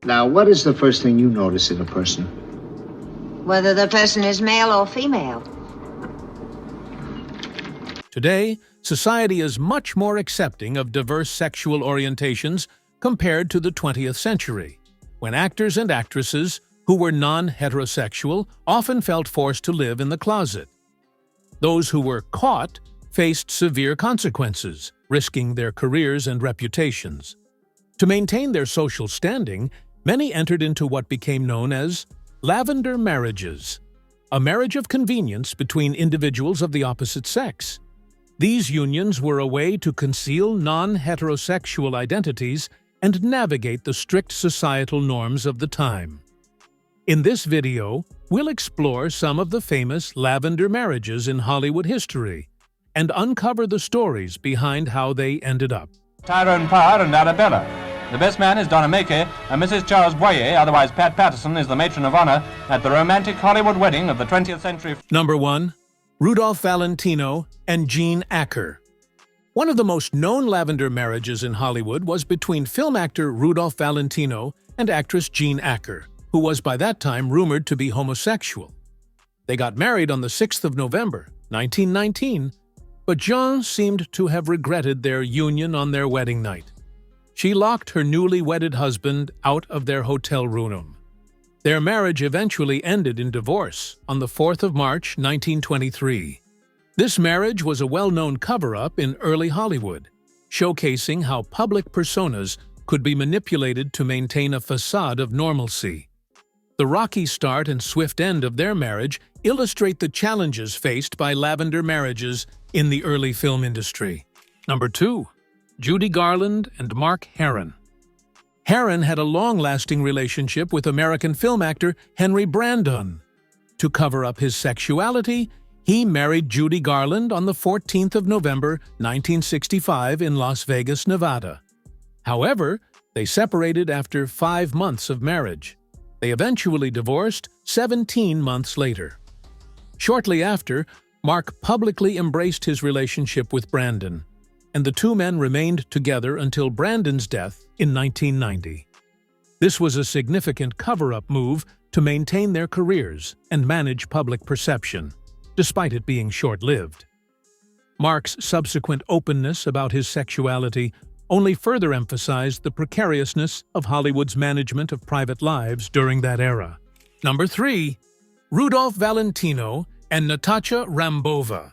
Now, what is the first thing you notice in a person? Whether the person is male or female. Today, society is much more accepting of diverse sexual orientations compared to the 20th century, when actors and actresses who were non-heterosexual often felt forced to live in the closet. Those who were caught faced severe consequences, risking their careers and reputations. To maintain their social standing, many entered into what became known as Lavender Marriages, a marriage of convenience between individuals of the opposite sex. These unions were a way to conceal non-heterosexual identities and navigate the strict societal norms of the time. In this video, we'll explore some of the famous Lavender Marriages in Hollywood history and uncover the stories behind how they ended up. Tyrone Power and Arabella. The best man is Donna Mackey, and Mrs. Charles Boyer, otherwise Pat Patterson, is the matron of honor at the romantic Hollywood wedding of the 20th century. Number 1. Rudolph Valentino and Jean Acker. One of the most known Lavender Marriages in Hollywood was between film actor Rudolph Valentino and actress Jean Acker, who was by that time rumored to be homosexual. They got married on the 6th of November, 1919, but Jean seemed to have regretted their union on their wedding night. She locked her newly wedded husband out of their hotel room. Their marriage eventually ended in divorce on the 4th of March, 1923. This marriage was a well-known cover-up in early Hollywood, showcasing how public personas could be manipulated to maintain a facade of normalcy. The rocky start and swift end of their marriage illustrate the challenges faced by Lavender Marriages in the early film industry. Number 2. Judy Garland and Mark Herron. Herron had a long-lasting relationship with American film actor Henry Brandon. To cover up his sexuality, he married Judy Garland on the 14th of November, 1965 in Las Vegas, Nevada. However, they separated after 5 months of marriage. They eventually divorced 17 months later. Shortly after, Mark publicly embraced his relationship with Brandon, and the two men remained together until Brandon's death in 1990. This was a significant cover-up move to maintain their careers and manage public perception, despite it being short-lived. Mark's subsequent openness about his sexuality only further emphasized the precariousness of Hollywood's management of private lives during that era. Number 3. Rudolph Valentino and Natasha Rambova.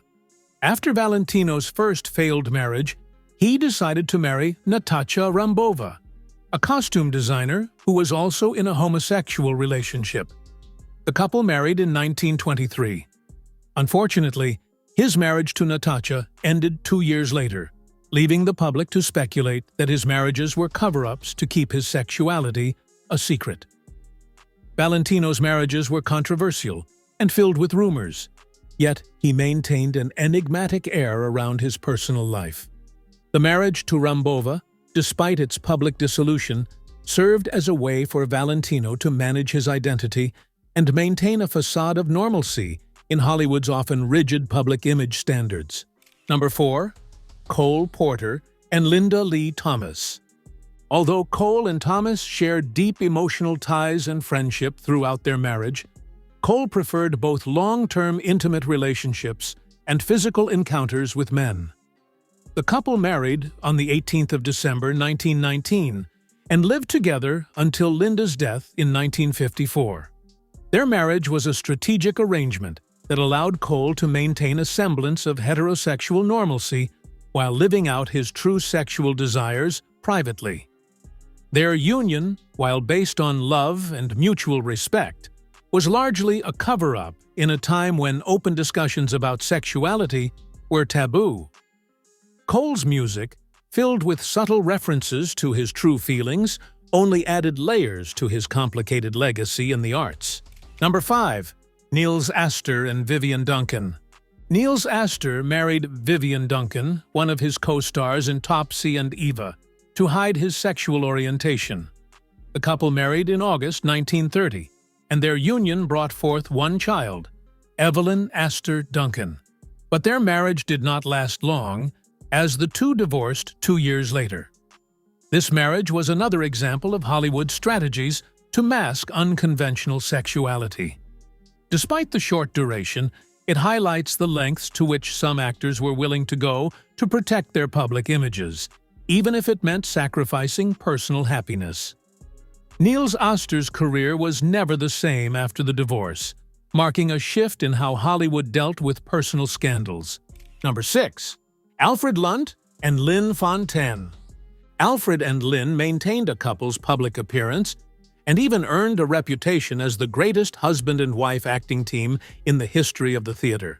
After Valentino's first failed marriage, he decided to marry Natasha Rambova, a costume designer who was also in a homosexual relationship. The couple married in 1923. Unfortunately, his marriage to Natasha ended 2 years later, leaving the public to speculate that his marriages were cover-ups to keep his sexuality a secret. Valentino's marriages were controversial and filled with rumors, yet he maintained an enigmatic air around his personal life. The marriage to Rambova, despite its public dissolution, served as a way for Valentino to manage his identity and maintain a facade of normalcy in Hollywood's often rigid public image standards. Number 4. Cole Porter and Linda Lee Thomas. Although Cole and Thomas shared deep emotional ties and friendship throughout their marriage, Cole preferred both long-term intimate relationships and physical encounters with men. The couple married on the 18th of December 1919 and lived together until Linda's death in 1954. Their marriage was a strategic arrangement that allowed Cole to maintain a semblance of heterosexual normalcy while living out his true sexual desires privately. Their union, while based on love and mutual respect, was largely a cover-up in a time when open discussions about sexuality were taboo. Cole's music, filled with subtle references to his true feelings, only added layers to his complicated legacy in the arts. Number 5. Niels Astor and Vivian Duncan. Niels Astor married Vivian Duncan, one of his co-stars in Topsy and Eva, to hide his sexual orientation. The couple married in August 1930, and their union brought forth one child, Evelyn Astor Duncan. But their marriage did not last long, as the two divorced 2 years later. This marriage was another example of Hollywood's strategies to mask unconventional sexuality. Despite the short duration, it highlights the lengths to which some actors were willing to go to protect their public images, even if it meant sacrificing personal happiness. Niels Oster's career was never the same after the divorce, marking a shift in how Hollywood dealt with personal scandals. Number 6. Alfred Lunt and Lynn Fontaine. Alfred and Lynn maintained a couple's public appearance and even earned a reputation as the greatest husband and wife acting team in the history of the theater.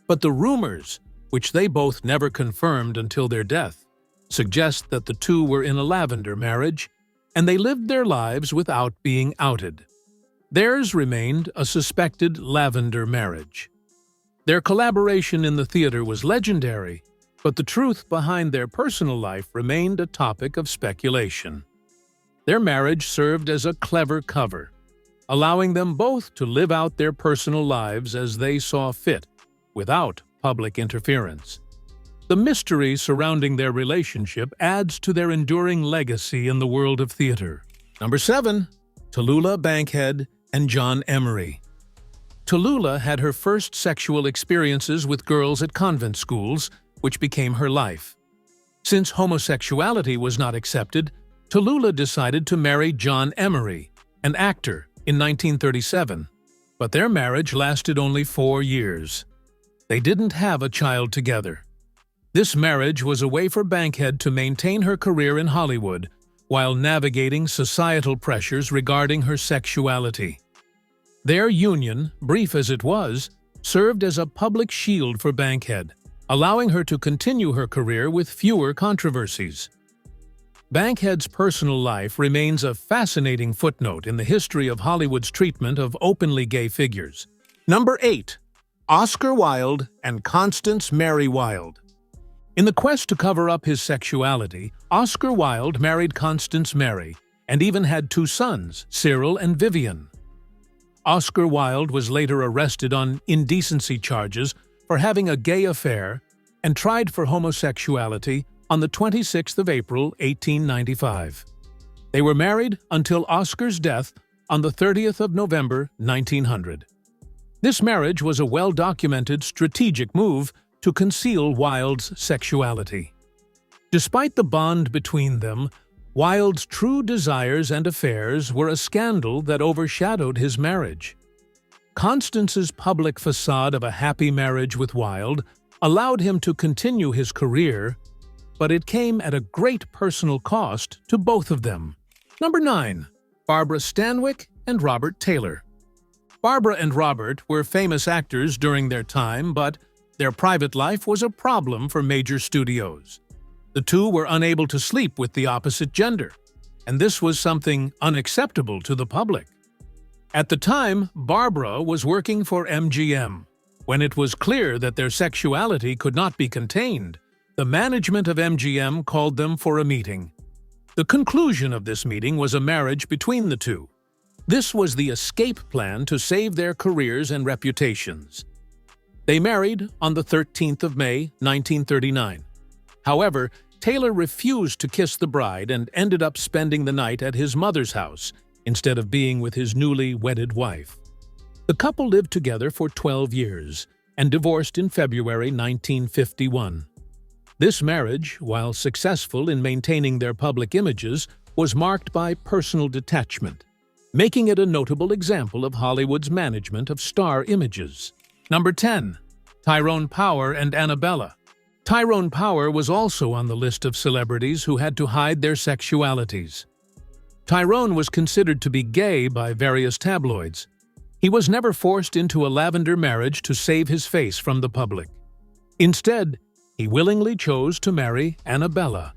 But the rumors, which they both never confirmed until their death, suggest that the two were in a lavender marriage, and they lived their lives without being outed. Theirs remained a suspected lavender marriage. Their collaboration in the theater was legendary, but the truth behind their personal life remained a topic of speculation. Their marriage served as a clever cover, allowing them both to live out their personal lives as they saw fit, without public interference. The mystery surrounding their relationship adds to their enduring legacy in the world of theater. Number 7. Tallulah Bankhead and John Emery. Tallulah had her first sexual experiences with girls at convent schools, which became her life. Since homosexuality was not accepted, Tallulah decided to marry John Emery, an actor, in 1937, but their marriage lasted only 4 years. They didn't have a child together. This marriage was a way for Bankhead to maintain her career in Hollywood while navigating societal pressures regarding her sexuality. Their union, brief as it was, served as a public shield for Bankhead, allowing her to continue her career with fewer controversies. Bankhead's personal life remains a fascinating footnote in the history of Hollywood's treatment of openly gay figures. Number 8. Oscar Wilde and Constance Mary Wilde. In the quest to cover up his sexuality, Oscar Wilde married Constance Mary and even had 2 sons, Cyril and Vivian. Oscar Wilde was later arrested on indecency charges for having a gay affair and tried for homosexuality on the 26th of April, 1895. They were married until Oscar's death on the 30th of November, 1900. This marriage was a well-documented strategic move to conceal Wilde's sexuality. Despite the bond between them, Wilde's true desires and affairs were a scandal that overshadowed his marriage. Constance's public facade of a happy marriage with Wilde allowed him to continue his career, but it came at a great personal cost to both of them. Number 9. Barbara Stanwyck and Robert Taylor. Barbara and Robert were famous actors during their time, but their private life was a problem for major studios. The two were unable to sleep with the opposite gender, and this was something unacceptable to the public. At the time, Barbara was working for MGM. When it was clear that their sexuality could not be contained, the management of MGM called them for a meeting. The conclusion of this meeting was a marriage between the two. This was the escape plan to save their careers and reputations. They married on the 13th of May, 1939. However, Taylor refused to kiss the bride and ended up spending the night at his mother's house instead of being with his newly wedded wife. The couple lived together for 12 years and divorced in February 1951. This marriage, while successful in maintaining their public images, was marked by personal detachment, making it a notable example of Hollywood's management of star images. Number 10. Tyrone Power and Annabella. Tyrone Power was also on the list of celebrities who had to hide their sexualities. Tyrone was considered to be gay by various tabloids. He was never forced into a lavender marriage to save his face from the public. Instead, he willingly chose to marry Annabella,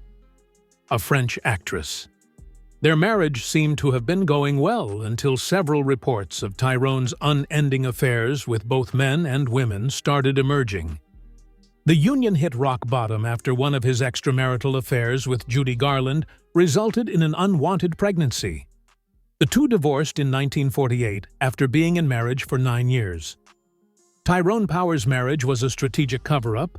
a French actress. Their marriage seemed to have been going well until several reports of Tyrone's unending affairs with both men and women started emerging. The union hit rock bottom after one of his extramarital affairs with Judy Garland resulted in an unwanted pregnancy. The two divorced in 1948 after being in marriage for 9 years. Tyrone Power's marriage was a strategic cover-up,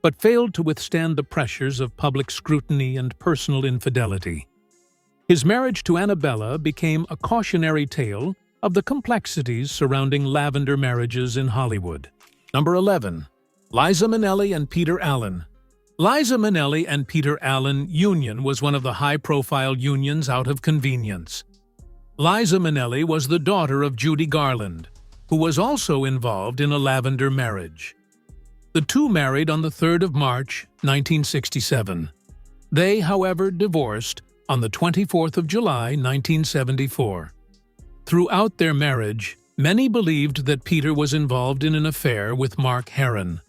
but failed to withstand the pressures of public scrutiny and personal infidelity. His marriage to Annabella became a cautionary tale of the complexities surrounding lavender marriages in Hollywood. Number 11. Liza Minnelli and Peter Allen. Liza Minnelli and Peter Allen union was one of the high-profile unions out of convenience. Liza Minnelli was the daughter of Judy Garland, who was also involved in a lavender marriage. The two married on the 3rd of March, 1967. They, however, divorced on the 24th of July, 1974. Throughout their marriage, many believed that Peter was involved in an affair with Mark Herron.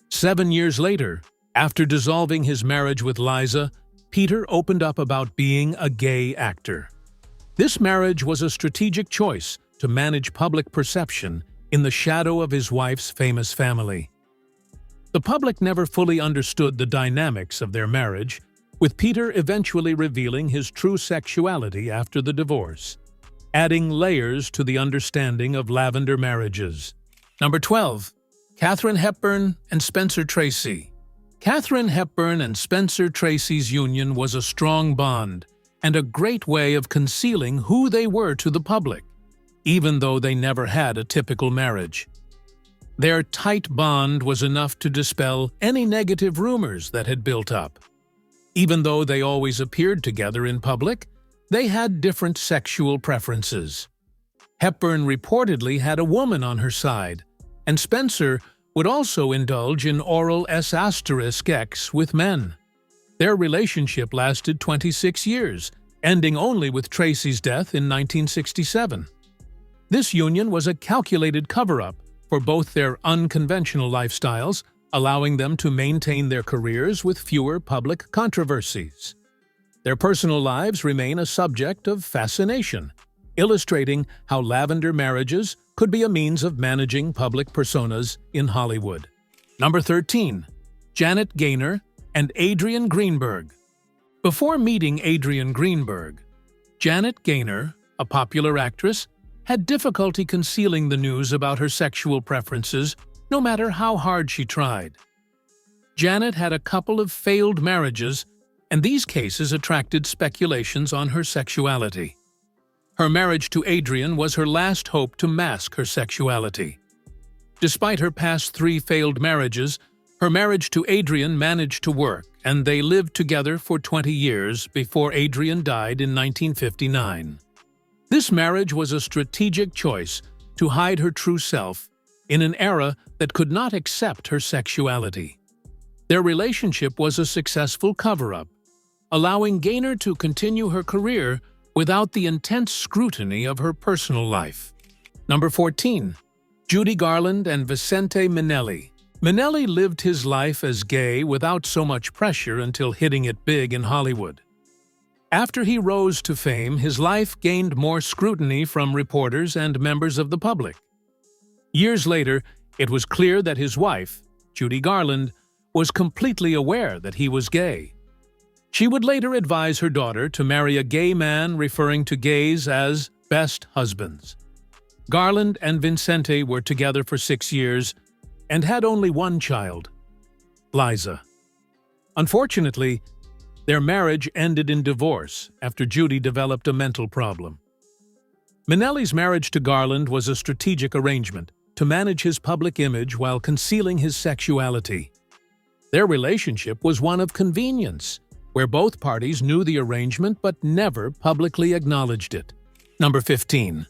7 years later, after dissolving his marriage with Liza, Peter opened up about being a gay actor. This marriage was a strategic choice to manage public perception in the shadow of his wife's famous family. The public never fully understood the dynamics of their marriage, with Peter eventually revealing his true sexuality after the divorce, adding layers to the understanding of lavender marriages. Number 12. Katharine Hepburn and Spencer Tracy. Katharine Hepburn and Spencer Tracy's union was a strong bond and a great way of concealing who they were to the public, even though they never had a typical marriage. Their tight bond was enough to dispel any negative rumors that had built up. Even though they always appeared together in public, they had different sexual preferences. Hepburn reportedly had a woman on her side, and Spencer would also indulge in oral S*X with men. Their relationship lasted 26 years, ending only with Tracy's death in 1967. This union was a calculated cover-up for both their unconventional lifestyles, allowing them to maintain their careers with fewer public controversies. Their personal lives remain a subject of fascination, illustrating how lavender marriages could be a means of managing public personas in Hollywood. Number 13. Janet Gaynor and Adrian Greenberg. Before meeting Adrian Greenberg, Janet Gaynor, a popular actress, had difficulty concealing the news about her sexual preferences, no matter how hard she tried. Janet had a couple of failed marriages, and these cases attracted speculations on her sexuality. Her marriage to Adrian was her last hope to mask her sexuality. Despite her past 3 failed marriages, her marriage to Adrian managed to work, and they lived together for 20 years before Adrian died in 1959. This marriage was a strategic choice to hide her true self in an era that could not accept her sexuality. Their relationship was a successful cover-up, allowing Gaynor to continue her career without the intense scrutiny of her personal life. Number 14. Judy Garland and Vicente Minnelli. Minnelli lived his life as gay without so much pressure until hitting it big in Hollywood. After he rose to fame, his life gained more scrutiny from reporters and members of the public. Years later, it was clear that his wife, Judy Garland, was completely aware that he was gay. She would later advise her daughter to marry a gay man, referring to gays as best husbands. Garland and Vicente were together for 6 years and had only one child, Liza. Unfortunately, their marriage ended in divorce after Judy developed a mental problem. Minnelli's marriage to Garland was a strategic arrangement to manage his public image while concealing his sexuality. Their relationship was one of convenience, where both parties knew the arrangement but never publicly acknowledged it. Number 15.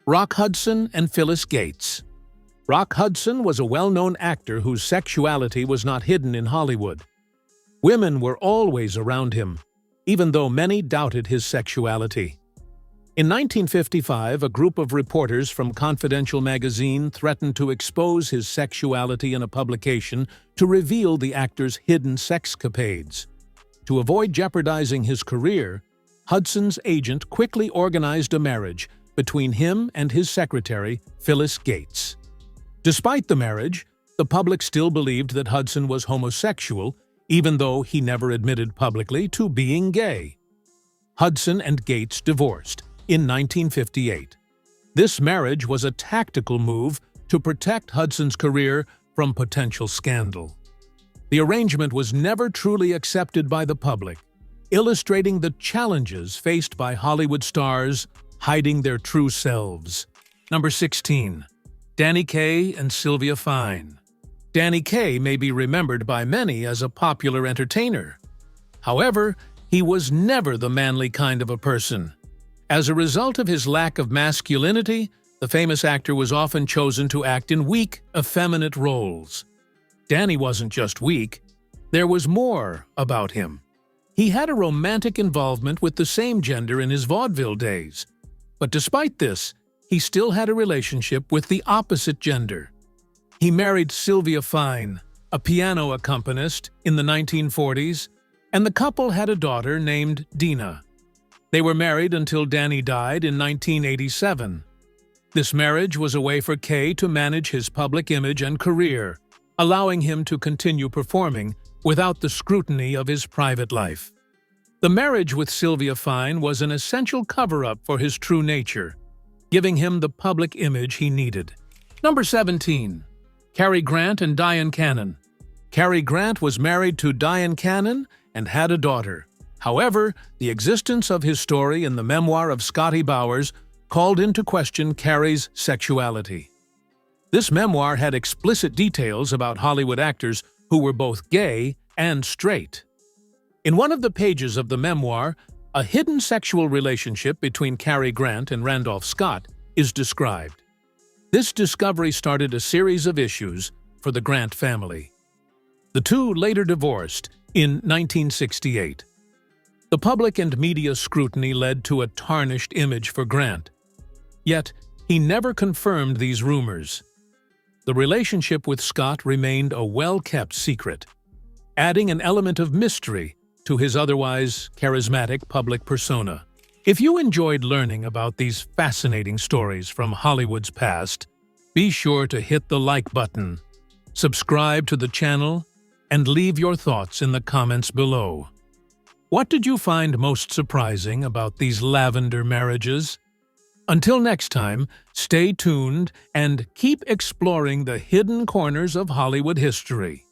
Rock Hudson and Phyllis Gates. Rock Hudson was a well-known actor whose sexuality was not hidden in Hollywood. Women were always around him, even though many doubted his sexuality. In 1955, a group of reporters from Confidential magazine threatened to expose his sexuality in a publication to reveal the actor's hidden sexcapades. To avoid jeopardizing his career, Hudson's agent quickly organized a marriage between him and his secretary, Phyllis Gates. Despite the marriage, the public still believed that Hudson was homosexual, even though he never admitted publicly to being gay. Hudson and Gates divorced in 1958. This marriage was a tactical move to protect Hudson's career from potential scandal. The arrangement was never truly accepted by the public, illustrating the challenges faced by Hollywood stars hiding their true selves. Number 16. Danny Kaye and Sylvia Fine. Danny Kaye may be remembered by many as a popular entertainer. However, he was never the manly kind of a person. As a result of his lack of masculinity, the famous actor was often chosen to act in weak, effeminate roles. Danny wasn't just weak. There was more about him. He had a romantic involvement with the same gender in his vaudeville days. But despite this, he still had a relationship with the opposite gender. He married Sylvia Fine, a piano accompanist, in the 1940s, and the couple had a daughter named Dina. They were married until Danny died in 1987. This marriage was a way for Kaye to manage his public image and career, allowing him to continue performing without the scrutiny of his private life. The marriage with Sylvia Fine was an essential cover-up for his true nature, giving him the public image he needed. Number 17. Cary Grant and Diane Cannon. Cary Grant was married to Diane Cannon and had a daughter. However, the existence of his story in the memoir of Scotty Bowers called into question Cary's sexuality. This memoir had explicit details about Hollywood actors who were both gay and straight. In one of the pages of the memoir, a hidden sexual relationship between Cary Grant and Randolph Scott is described. This discovery started a series of issues for the Grant family. The two later divorced in 1968. The public and media scrutiny led to a tarnished image for Grant. Yet, he never confirmed these rumors. The relationship with Scott remained a well-kept secret, adding an element of mystery to his otherwise charismatic public persona. If you enjoyed learning about these fascinating stories from Hollywood's past, be sure to hit the like button, subscribe to the channel, and leave your thoughts in the comments below. What did you find most surprising about these Lavender marriages? Until next time, stay tuned and keep exploring the hidden corners of Hollywood history.